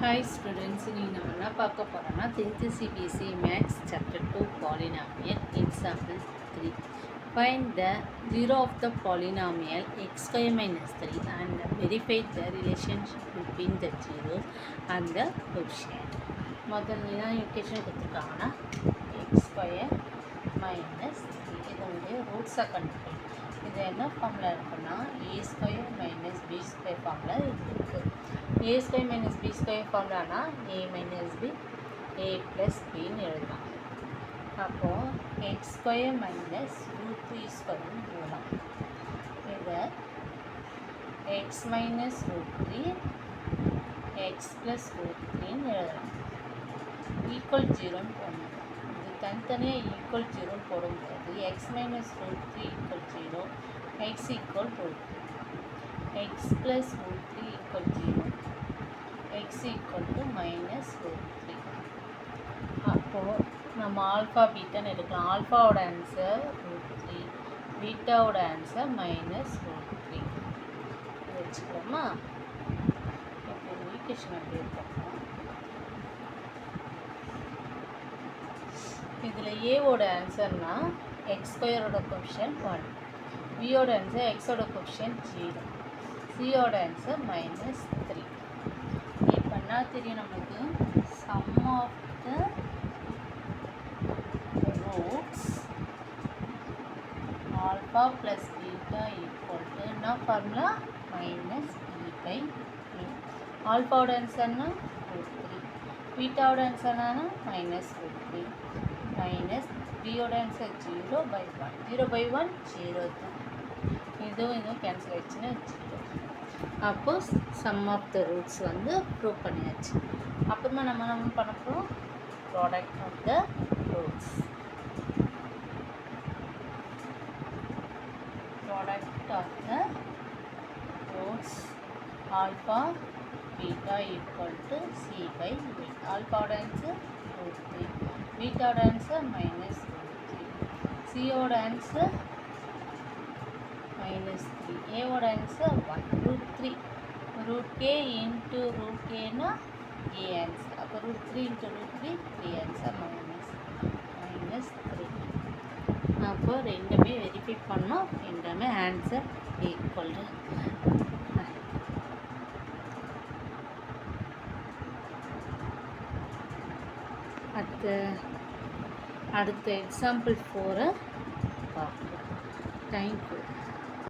Hi students, இன்னைக்கு நம்ம என்ன பார்க்க போறோம்னா 10th CBSE Maths Chapter 2 Polynomial Example 3. Find the zero of the polynomial x square minus 3 and verify the relationship between the zeros and the quotient. முதல்ல என்ன equation கொடுத்துருக்காங்கன்னா x square minus 3 இதனுடைய ரூட்ஸை கண்டுபிடிக்கும். இது என்ன ஃபார்முலா இருக்குன்னா a square minus b square formula இருக்குது. a square minus b square ஃபார்முலானா a minus b a plus b ன்னு எழுதலாம். அப்போது x square minus root 3 ஸ்கொயர்னு எழுதலாம். இதை x minus root 3 x plus root 3ன்னு எழுதலாம். ஈக்குவல் 0ன்னு போடணும். இது தனித்தனியாக ஈக்குவல் 0ன்னு போடும்போது x minus root 3 equal 0 x equal root 3 x plus root 3 equal 0 x equal to minus root 3. அப்போது நம்ம ஆல்ஃபா பீட்டான்னு எடுக்கலாம். ஆல்ஃபாவோட ஆன்சர் root 3, பீட்டாவோட ஆன்சர் minus root 3 வச்சுக்கலாமா? இப்போ ஈக்குவேஷன் அப்படி இருக்கும். இதில் ஏவோட ஆன்சர்னா எக்ஸ் ஸ்கொயரோட கோஎஃபிஷியன்ட் 1, பியோட ஆன்சர் எக்ஸோட கோஎஃபிஷியன்ட் 0, சியோட ஆன்சர் minus 3. இப்போ என்ன தெரியும் நமக்கு? Sum of the roots alpha plus beta equal to என்ன formula? Minus b by b. ஆல்ஃபாவோட ஆன்சர்னா root 3, பீட்டாவோட ஆன்சர்னா minus root 3 மைனஸ் பியோட ஆன்சர் 0 by 1. 0 by 1 0 தான். இதுவும் கேன்சல் ஆயிடுச்சுன்னா 0. அப்போது சம் ஆஃப் த ரூட்ஸ் வந்து ப்ரூவ் பண்ணியாச்சு. அப்புறமா நம்ம பண்ண போகிறோம் product of the roots. Product of the roots alpha beta equal to c by b. ஆல்ஃபாவோட ஆன்சர் root 3, பீட்டாவோட ஆன்சர் minus root 3, சியோட ஆன்சர் minus 3, ஏவோட answer 1. root 3 root k into root k னா a ஆன்சர். அப்போ root 3 into root 3 3 answer minus 3. அப்போ ரெண்டுமே verify பண்ணோம். ரெண்டுமே ஆன்சர் ஈக்குவல். அடுத்த எக்ஸாம்பிள் 4 பார்ப்போம். தேங்க்யூ.